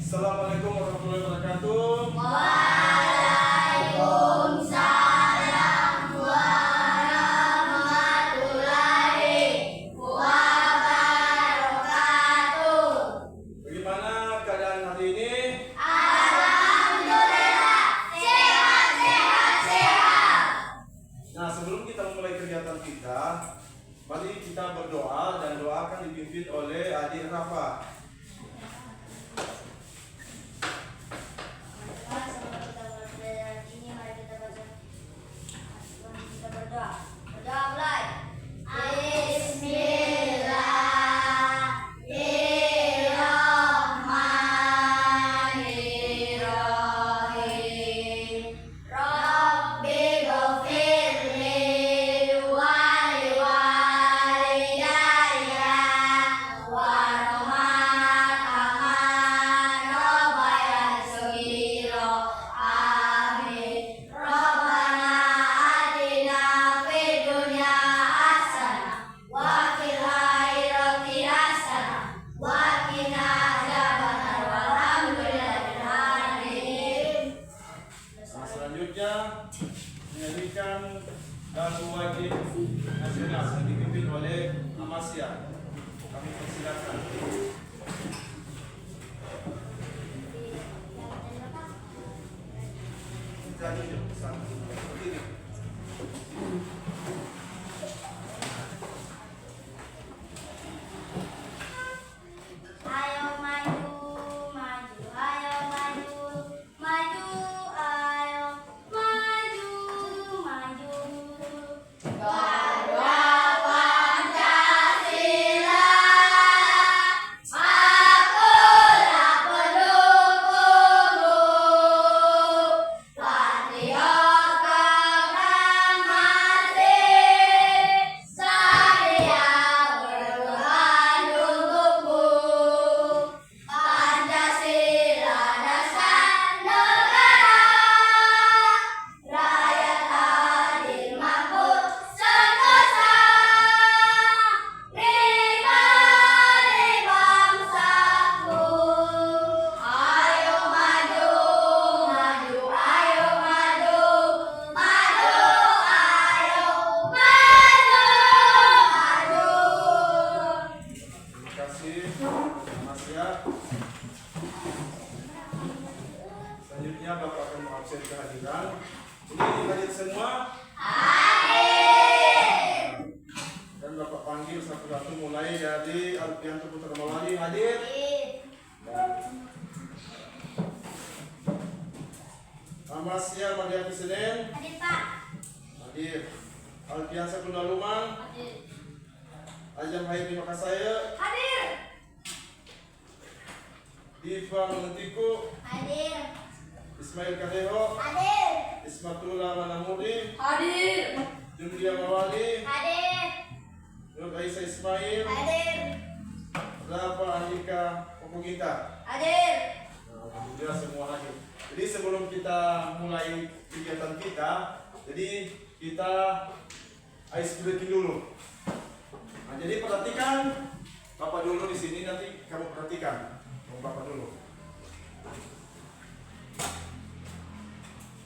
Assalamualaikum warahmatullahi wabarakatuh. Waalaikumsalam warahmatullahi wabarakatuh. Bagaimana keadaan hari ini? Alhamdulillah, sehat. Nah, sebelum kita memulai kegiatan kita, mari kita berdoa, dan doa akan dipimpin oleh Adik Rafa. Menyanyikan lagu wajib nasional yang dipimpin oleh Amasya. Kami persilakan. Jadi seperti ini. Ayo maju, maju, ayo maju, maju, ayo maju, maju. Garuda Pancasila, akulah pendukungmu. Patriot proklamasi, saya berdoa untukmu. Pancasila dasar negara, rakyat adil makmur sentosa. Nikmati bangsaku. Ayo maju, maju, ayo maju, maju, ayo maju. Terima kasih, Amasya. Selanjutnya Bapak akan mengabsen kehadiran. Ini hadir semua. Dan Bapak panggil satu-satu mulai dari Alfianto Putra Mawali. Hadir. Amasya Madiati Senen. Hadir Pak. Hadir. Alfian Sakunda Lumang. Ajam Hairi Makasaya. Hadir. Diva Mengentiku. Hadir. Ismail Kadeho. Hadir. Ismatullah Manamudi. Hadir. Jundia Mawali. Hadir. Nur Aisyah Ismail. Hadir. Rafa Andika Popogita. Hadir. Nah, alhamdulillah semua hadir. Jadi sebelum kita mulai kegiatan kita, jadi kita ice breaking dulu. Nah, jadi perhatikan Bapak dulu di sini, nanti kamu perhatikan. Bapak dulu.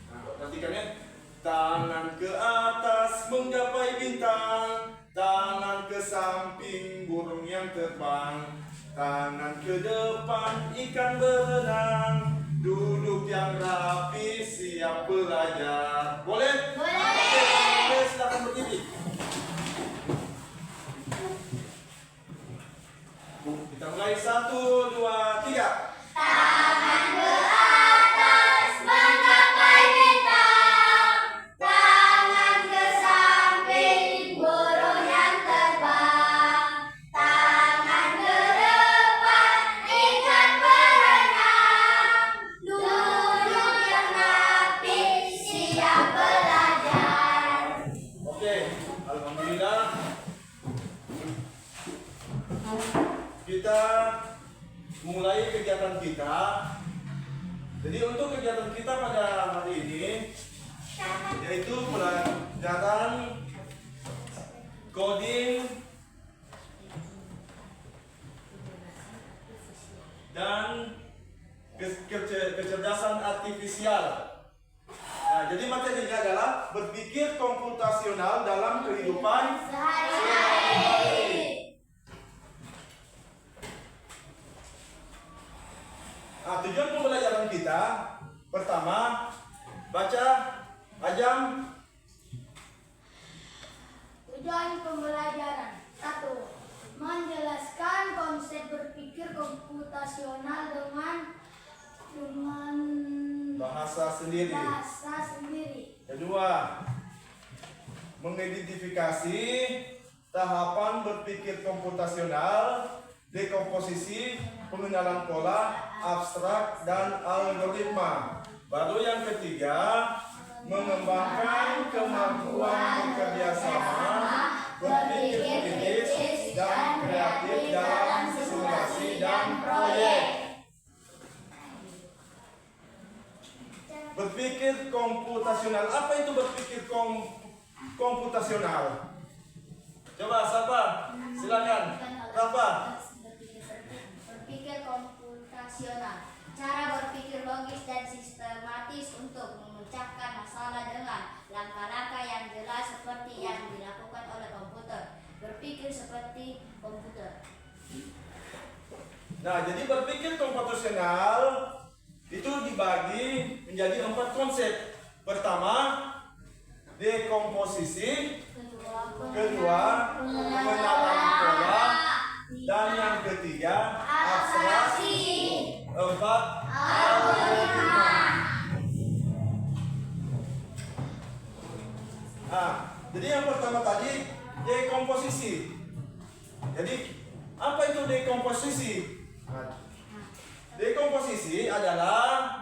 Nah, perhatikannya. Tangan ke atas menggapai bintang, tangan ke samping burung yang terbang, tangan ke depan ikan berenang, duduk yang rapi siap belajar. Boleh? Boleh. Oke, silakan berdiri. Kita mulai 1, 2, 3. Tangan ke atas menggapai bintang, tangan ke samping burung yang terbang, tangan ke depan ikan berenang, duduk yang rapi siap belajar. Oke, alhamdulillah. Kita mulai kegiatan kita. Jadi untuk kegiatan kita pada hari ini yaitu pelajaran coding dan kecerdasan artifisial. Nah, jadi materinya adalah berpikir komputasional dalam kehidupan sehari-hari. Nah, tujuan pembelajaran kita pertama, baca Ajam. Tujuan pembelajaran 1. Menjelaskan konsep berpikir komputasional dengan Bahasa sendiri. Kedua, mengidentifikasi tahapan berpikir komputasional, dekomposisi, pengenalan pola, abstrak, dan algoritma. Baru yang ketiga, mengembangkan kemampuan bekerja sama, berpikir kritis, dan kreatif dalam simulasi dan proyek. Berpikir komputasional. Apa itu berpikir komputasional? Coba siapa? Silakan. Apa? Berpikir komputasional. Cara berpikir logis dan sistematis untuk memecahkan masalah dengan langkah-langkah yang jelas seperti yang dilakukan oleh komputer. Berpikir seperti komputer. Nah, jadi berpikir komputasional itu dibagi menjadi 4 konsep. Pertama, dekomposisi. Kedua, pengenalan pola. Dan yang ketiga, abstraksi. 4, algoritma. Nah, jadi yang pertama tadi dekomposisi. Jadi apa itu dekomposisi? Nah, dekomposisi adalah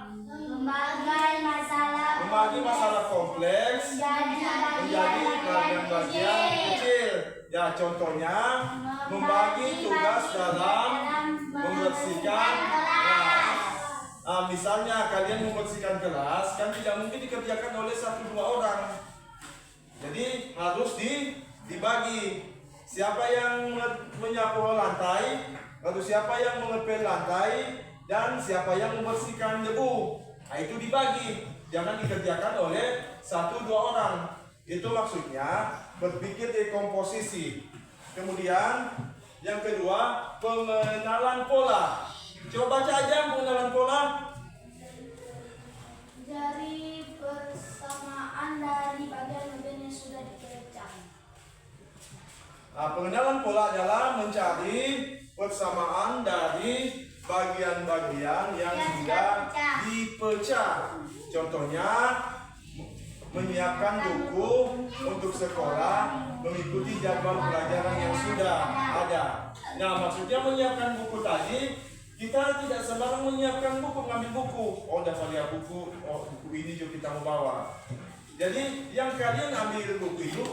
membagi masalah kompleks menjadi bagian-bagian kecil. Ya, contohnya membagi tugas dalam membersihkan kelas. Misalnya kalian membersihkan kelas, kan tidak mungkin dikerjakan oleh 1-2 orang. Jadi harus dibagi. Siapa yang menyapu lantai, lalu siapa yang mengepel lantai, dan siapa yang membersihkan debu. Nah, itu dibagi, jangan dikerjakan oleh 1-2 orang. Itu maksudnya berpikir dekomposisi. Kemudian yang kedua, pengenalan pola. Coba baca aja pengenalan pola. Dari persamaan dari bagian-bagian yang sudah dipecah. Nah, pengenalan pola adalah mencari persamaan dari bagian-bagian yang sudah dipecah. Contohnya, menyiapkan buku untuk sekolah mengikuti jadwal pelajaran yang sudah ada. Nah, maksudnya menyiapkan buku tadi, kita tidak sembarang menyiapkan buku, mengambil buku. Oh, dapat lihat buku, oh buku ini juga kita mau bawa. Jadi, yang kalian ambil buku itu,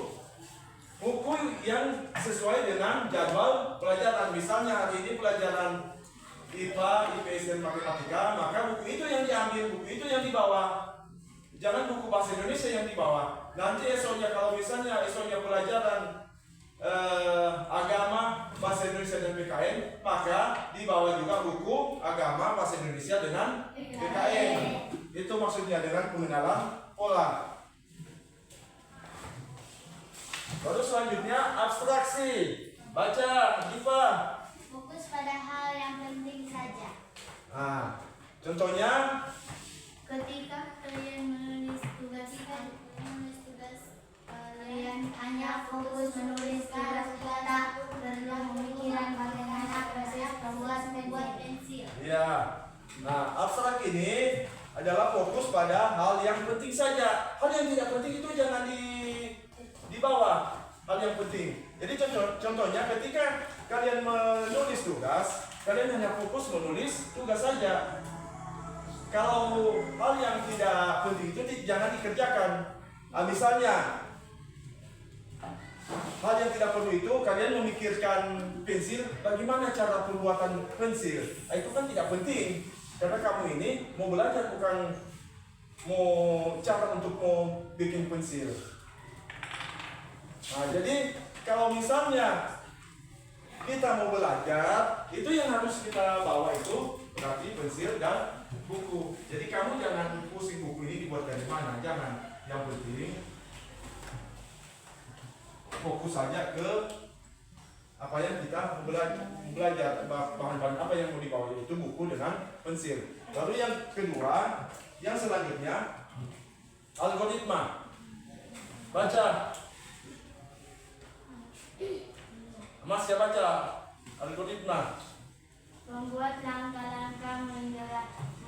buku yang sesuai dengan jadwal pelajaran. Misalnya hari ini pelajaran IPA, IPS dan matematika, maka buku itu yang diambil, buku itu yang dibawa. Jangan buku bahasa Indonesia yang dibawa. Nanti esoknya kalau misalnya esoknya pelajaran agama, bahasa Indonesia dan PKN, maka dibawa juga buku agama, bahasa Indonesia dengan PKN. Itu maksudnya dengan pengenalan pola. Baru selanjutnya abstraksi. Baca, Diva. Fokus pada hal yang penting saja. Nah, contohnya Ketika kalian menulis tugas, kalian hanya fokus menulis tugas, tak perlu memikirkan bagaimana proses membuat pensil. ya. Nah, abstrak ini adalah fokus pada hal yang penting saja. Hal yang tidak penting itu jangan dibawa. Hal yang penting. Jadi contohnya ketika kalian menulis tugas, kalian hanya fokus menulis tugas saja. Kalau hal yang tidak penting itu jangan dikerjakan. Misalnya hal yang tidak perlu itu kalian memikirkan pensil, bagaimana cara pembuatan pensil. Itu kan tidak penting, karena kamu ini mau belajar, bukan mau cara untuk mau bikin pensil. Nah, jadi kalau misalnya kita mau belajar, itu yang harus kita bawa itu berarti pensil dan buku. Jadi kamu jangan pusing buku ini dibuat dari mana, jangan. Yang penting fokus saja ke apa yang kita belajar, bahan-bahan apa yang mau dibawa, yaitu buku dengan pensil. Lalu yang kedua, yang selanjutnya algoritma. Baca. Mas ya baca algoritma. Membuat langkah-langkah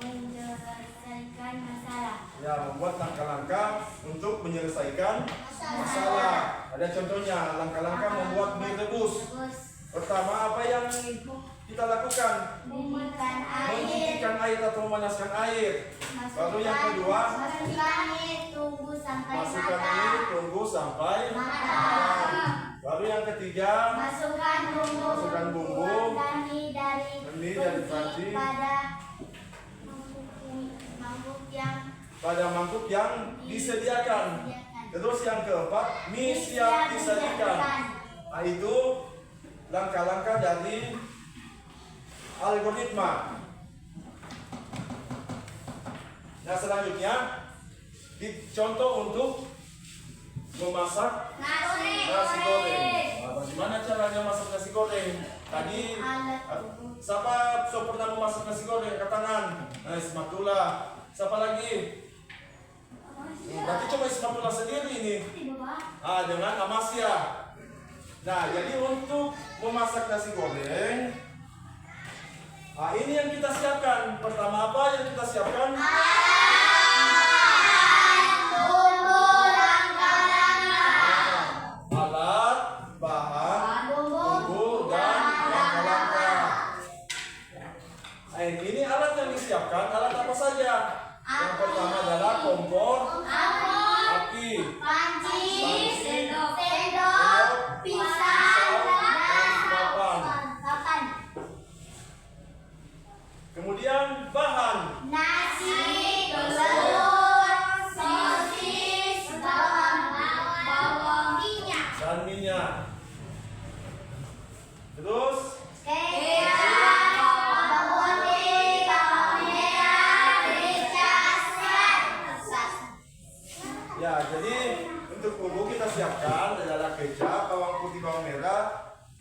menyelesaikan masalah. Ya, membuat langkah-langkah untuk menyelesaikan masalah. Ada contohnya, langkah-langkah membuat mie rebus. Pertama, apa yang kita lakukan? Mendidihkan air atau memanaskan air. Lalu yang kedua, masukkan air, tunggu sampai masukkan matang. air, tunggu sampai matang. Lalu yang ketiga, Masukkan bumbu. Dani dari panci pada mangkuk yang disediakan. Terus yang keempat, mie siap disajikan. Nah, itu langkah-langkah dari algoritma. Nah, selanjutnya dicontoh untuk memasak nasi goreng. Nah, bagaimana caranya masak nasi goreng? Tadi siapa pernah memasak nasi goreng? Angkat tangan. Nah, spatula. Siapa lagi? Berarti coba spatula sendiri ini. Dengan Amasya. Nah, jadi untuk memasak nasi goreng, ini yang kita siapkan. Pertama apa yang kita siapkan? Alat, bahan, bumbu, dan langkah-langkah. Ini alat yang disiapkan. Alat apa saja? Yang pertama adalah kompor, api, Panci, sendok, pisau, pisau, dan papan. papan. Kemudian bahan. Nasi, telur, sosis, bawang minyak, Dan minyak. Terus kecap, bawang putih, bawang merah, merica, serat. ya, jadi untuk bumbu kita siapkan adalah kecap, bawang putih, bawang merah,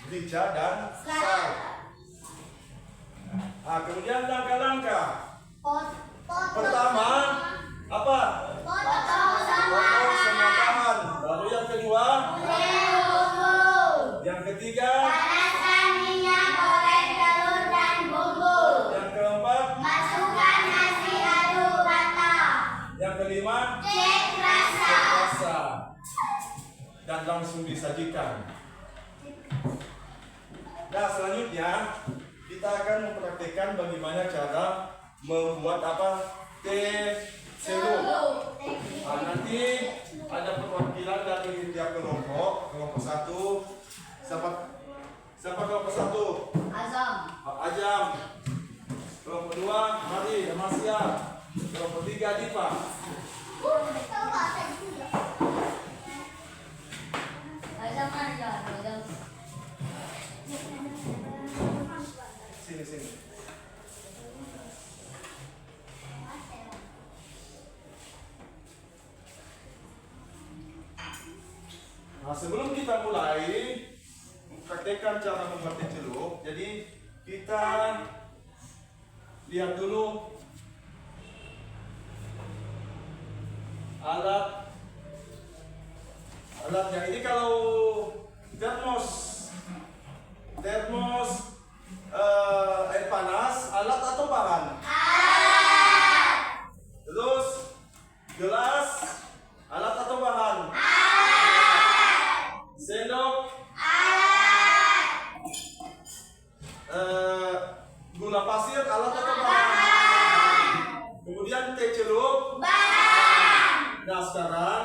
merica, dan sal. Kemudian langkah-langkah. Pertama, apa? Potong Potong semua bahan. Lalu yang kedua, bumbu. yang ketiga, Panaskan minyak, goreng telur dan bumbu. yang keempat, Masukkan nasi, aduk rata. yang kelima, Cek rasa. rasa. Dan langsung disajikan. Nah, selanjutnya kita akan mempraktikkan bagaimana cara membuat teh celup. Nanti ada perwakilan dari tiap kelompok. Kelompok satu, siapa kelompok satu? Azam. Ajam. Kelompok dua, Mari, Amasya. Kelompok tiga, Diva. Azam aja, Azam. Sini. Nah, sebelum kita mulai praktekkan cara membuat teh celup, jadi kita lihat dulu alatnya. Ini kalau termos air panas, alat atau bahan? Terus gelas, alat atau bahan? Sendok, gula pasir, alat atau bahan? Kemudian teh celup. Nah, sekarang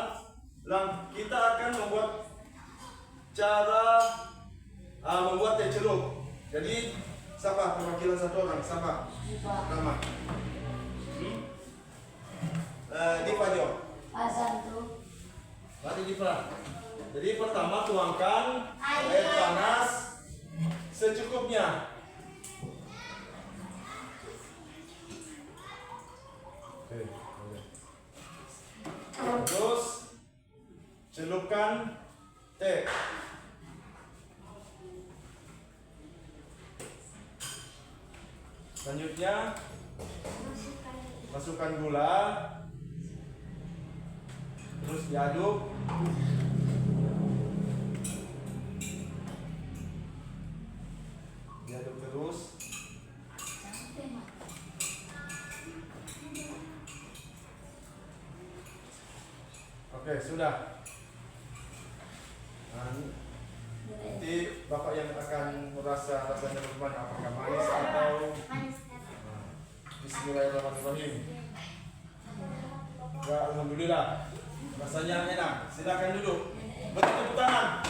kita akan membuat cara membuat teh celup. Jadi siapa perwakilan satu orang? Siapa? Nama? Diva jawab. Azam tuh. Mari Diva. Jadi pertama tuangkan air panas secukupnya. Oke, oke. Terus celupkan teh. Selanjutnya masukkan gula, terus diaduk. Diaduk terus. Oke, sudah. Nah, nanti Bapak yang akan merasa rasanya bagaimana, apakah manis atau Bismillahirrahmanirrahim. Ya, alhamdulillah. Rasanya enak. Silakan duduk. Beri tepuk tangan.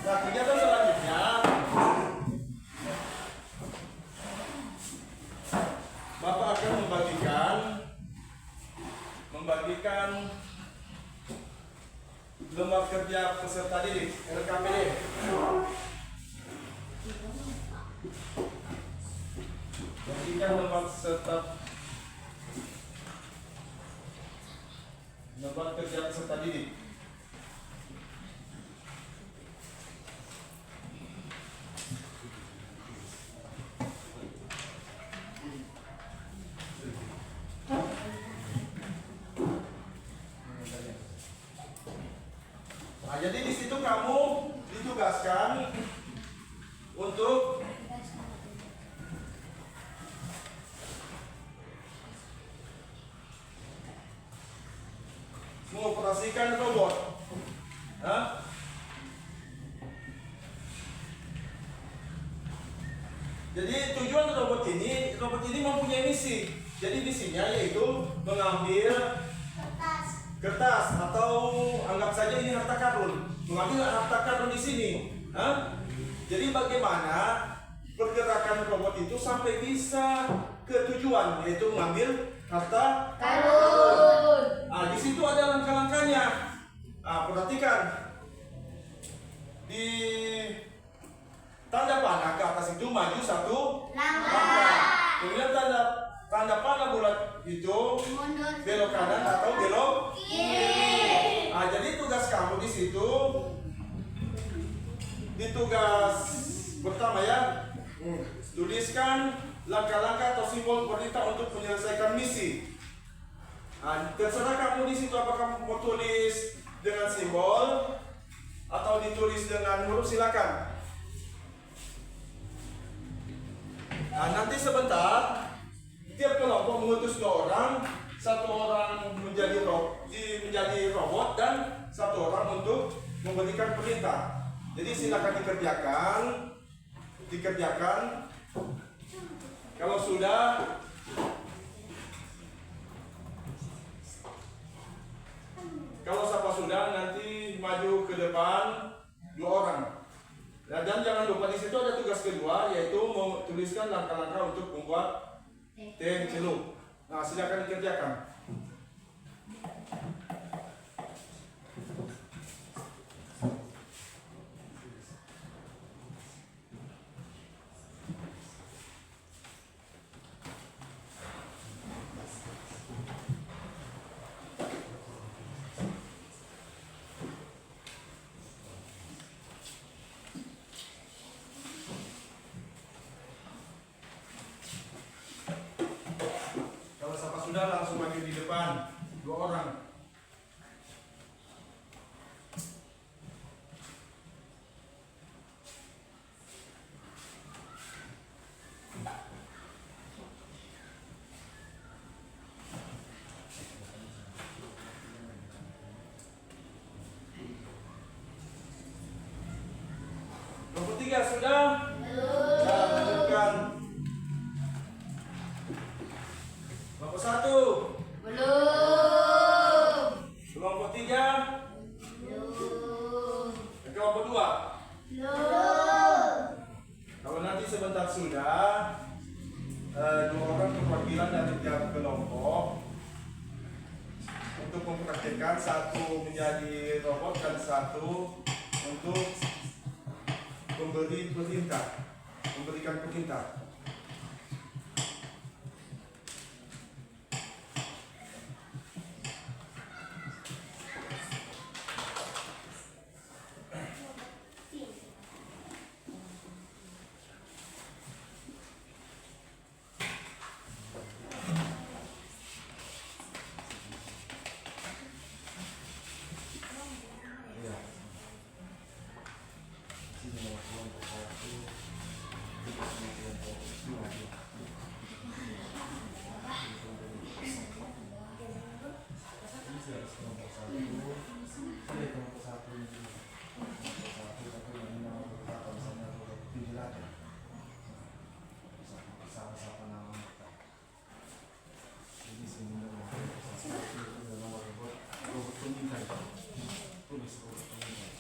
Nah, kegiatan selanjutnya Bapak akan membagikan lembar kerja peserta didik LKPD. Bagikan lembar kerja peserta didik. Nah, jadi di situ kamu ditugaskan untuk mengoperasikan robot. Hah? Jadi tujuan robot ini mempunyai misi. Jadi misinya yaitu mengambil kertas atau anggap saja ini harta karun, mengambil harta karun di sini. Hah? Jadi bagaimana pergerakan robot itu sampai bisa ke tujuan, yaitu mengambil harta karun. Nah, di situ ada langkah-langkahnya. Nah, perhatikan di tanda panah ke atas itu maju satu langkah. Kemudian tanda panah bulat itu belok kanan atau belok kiri. Nah, jadi tugas kamu di situ, di tugas pertama ya, tuliskan langkah-langkah atau simbol perintah untuk menyelesaikan misi. Nah, terserah kamu di situ apakah mau tulis dengan simbol atau ditulis dengan huruf, silakan. Nah, nanti sebentar tiap kelompok mengutus 2 orang, 1 orang menjadi robot dan 1 orang untuk memberikan perintah. Jadi silakan dikerjakan. Kalau sudah, nanti maju ke depan 2 orang. Nah, dan jangan lupa di situ ada tugas kedua, yaitu menuliskan langkah-langkah untuk membuat teh celup. Nah, silakan dikerjakan. Sudah langsung maju di depan 2 orang. Nomor 3 sudah? Belum. Nah, lanjutkan. Kelompok 1. Belum. Kelompok 3. Belum. Kelompok 2. Belum. Kalau nanti sebentar sudah, 2 orang perwakilan dari tiap kelompok untuk mempraktikkan, 1 menjadi robot dan 1 untuk memberikan perintah. kelompok 1 juga sama kelompok 2 ya. Ini saya harus kelompok 1. Saya kelompok 1 ini dulu. Kelompok 1 tapi yang nomor berapa misalnya pilih aja. Sama-sama nama mereka. Jadi sini nomor 1 itu nomor robot pemindai. Tulis robot pemindai.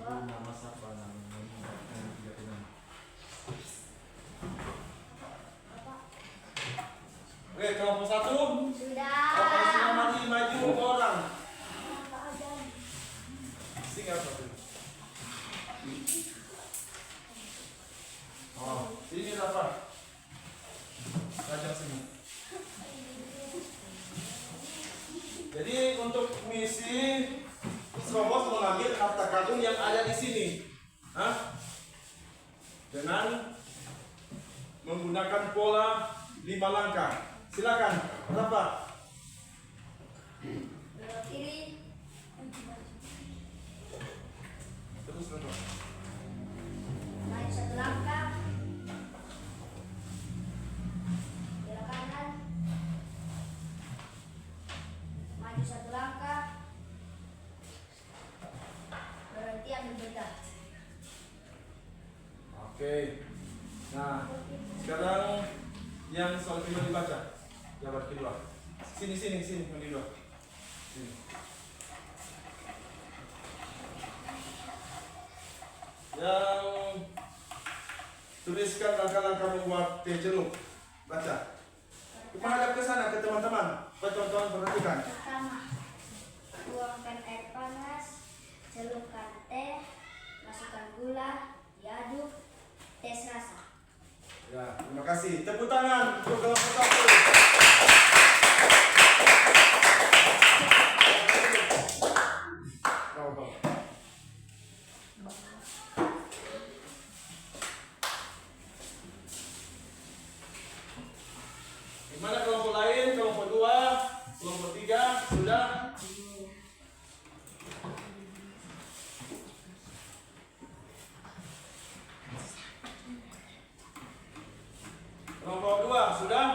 Lalu nama siapa namanya yang dia kenal. Oke, kelompok 1. Sudah. Operasi maju orang. Singkat satu. Oh, ini apa? Baca sini. Jadi untuk misi Robos mengambil harta karun yang ada di sini. Hah? Dengan menggunakan pola 5 langkah. Silakan. Berapa? Belok kiri. Terus terus. Maju 1 langkah. Belok kanan. Maju 1 langkah. Berhenti ambil benda. Oke. Nah, sekarang yang soal kedua dibaca. Jawaban kedua. Sini yang kedua. Sini. Yang tuliskan langkah-langkah membuat teh jeruk. Baca. Menghadap ke sana ke teman-teman. Teman-teman perhatikan. Pertama, tuangkan air panas, celupkan teh, masukkan gula, diaduk, tes rasa. Ya, terima kasih. Tepuk tangan untuk kelompok 1. Gimana kelompok lain? Kelompok 2, kelompok 3 sudah? Kelompok 2 sudah?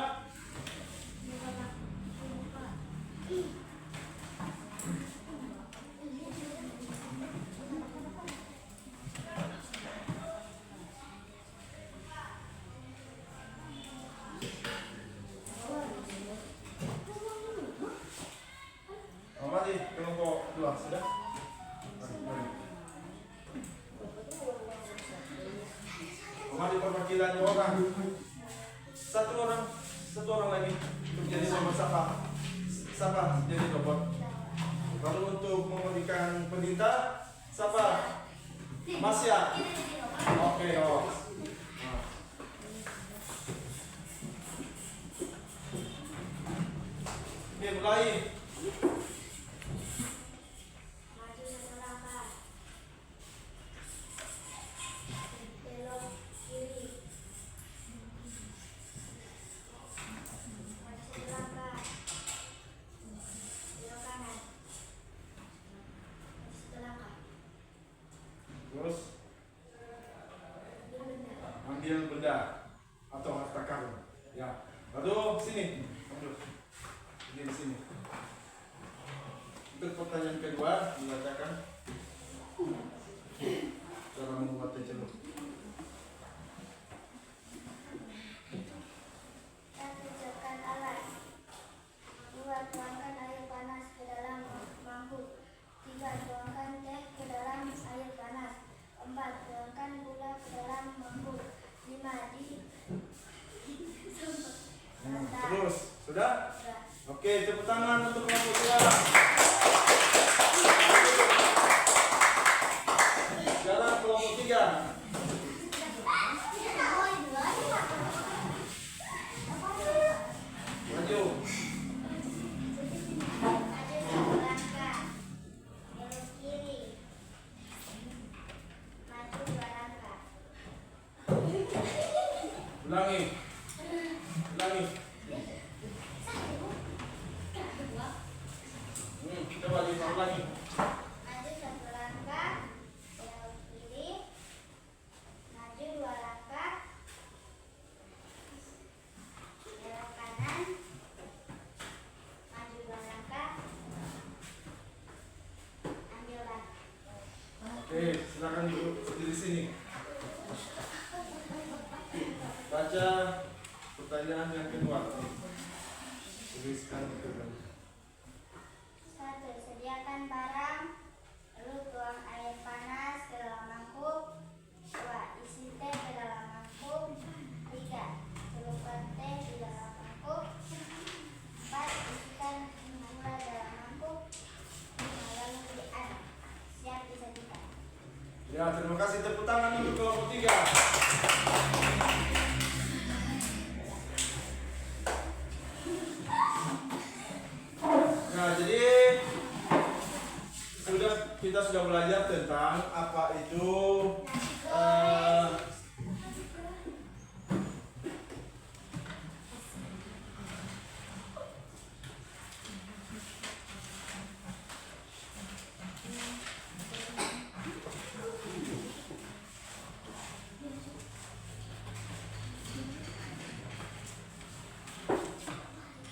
Mari kelompok 2 sudah? Mari. Mari perwakilan orang. Satu orang lagi untuk jadi robot siapa jadi robot. Lalu untuk memberikan perintah siapa? Masya. Oke, oh. Nah. Oke, mulai. Maju 1 langkah. Belok kiri. Maju 1 langkah. Belok kanan. Maju 1 langkah. Terus Ambil benda. ambil benda atau harta karun. Ya. Lalu sini. Ambil. Di sini. Untuk pertanyaan kedua dibacakan cara membuat teh jeruk. Siapkan alat. 2. Tuangkan air panas ke dalam mangkuk. 3. Tuangkan teh ke dalam air panas. 4. Tuangkan gula ke dalam mangkuk. 5. Terus, sudah? Sudah. Oke, tepuk tangan untuk kelompok 2. Sekarang kelompok 3. Maju. Maju 1 langkah. Belok kiri. Maju 2 langkah. Ulangi. Coba diulang lagi. Maju 1 langkah, belok kiri, maju 2 langkah, belok kanan, maju 2 langkah, ambil ban. Oke, silakan duduk di sini. Baca pertanyaan yang kedua. Tuliskan itu. 1. Sediakan barang. Lalu tuang air panas ke dalam mangkuk. 2. Isi teh ke dalam mangkuk. 3. Celupkan teh di dalam mangkuk. 4. Isikan gula dalam mangkuk. 5. Lalu diaduk. Siap disajikan. Ya, terima kasih. Tepuk tangan untuk kelompok 3. Nah, jadi kita sudah belajar tentang apa itu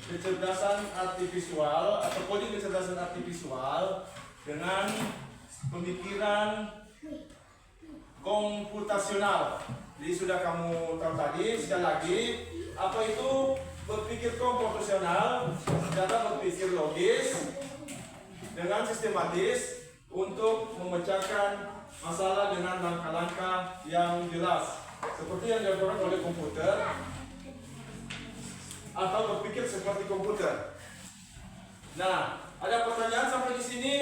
kecerdasan artifisial atau coding kecerdasan artifisial dengan pemikiran komputasional. Jadi sudah kamu tahu tadi, sekali lagi apa itu berpikir komputasional, cara berpikir logis dengan sistematis untuk memecahkan masalah dengan langkah-langkah yang jelas seperti yang dilakukan oleh komputer atau berpikir seperti komputer. Nah, ada pertanyaan sampai di sini?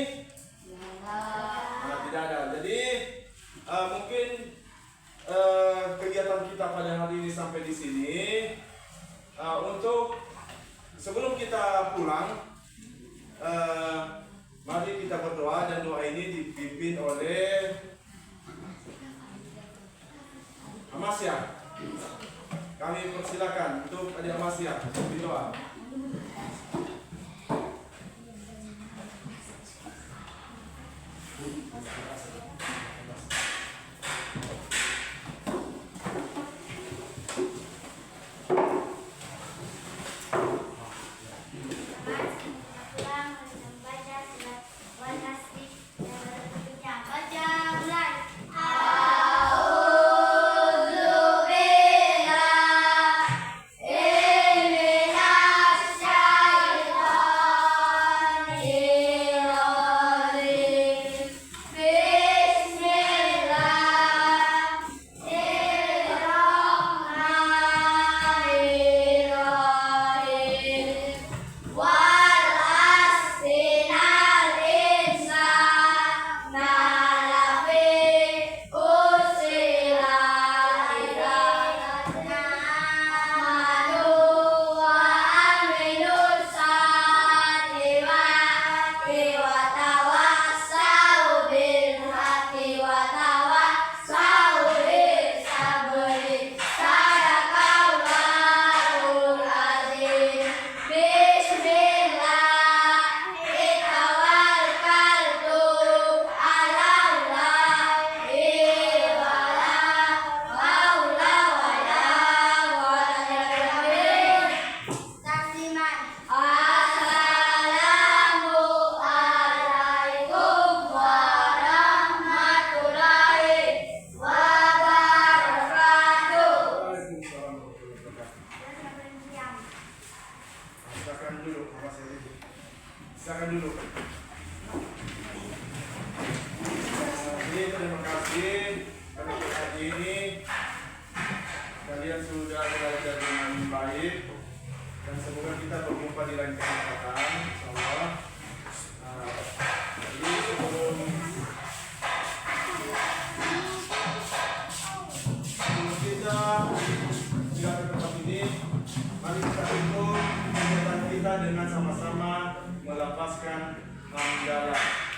Nah, tidak ada. Jadi mungkin kegiatan kita pada hari ini sampai di sini. Untuk sebelum kita pulang, mari kita berdoa, dan doa ini dipimpin oleh Amasya. Kami persilakan untuk Adik Amasya berdoa. Silakan dulu. Jadi terima kasih karena hari ini kalian sudah belajar dengan baik, dan semoga kita berjumpa di lain kesempatan, insyaallah. Jadi sebelum kita tinggal ke tempat ini, mari kita tutup kegiatan kita dengan sama-sama melafazkan hamdalah.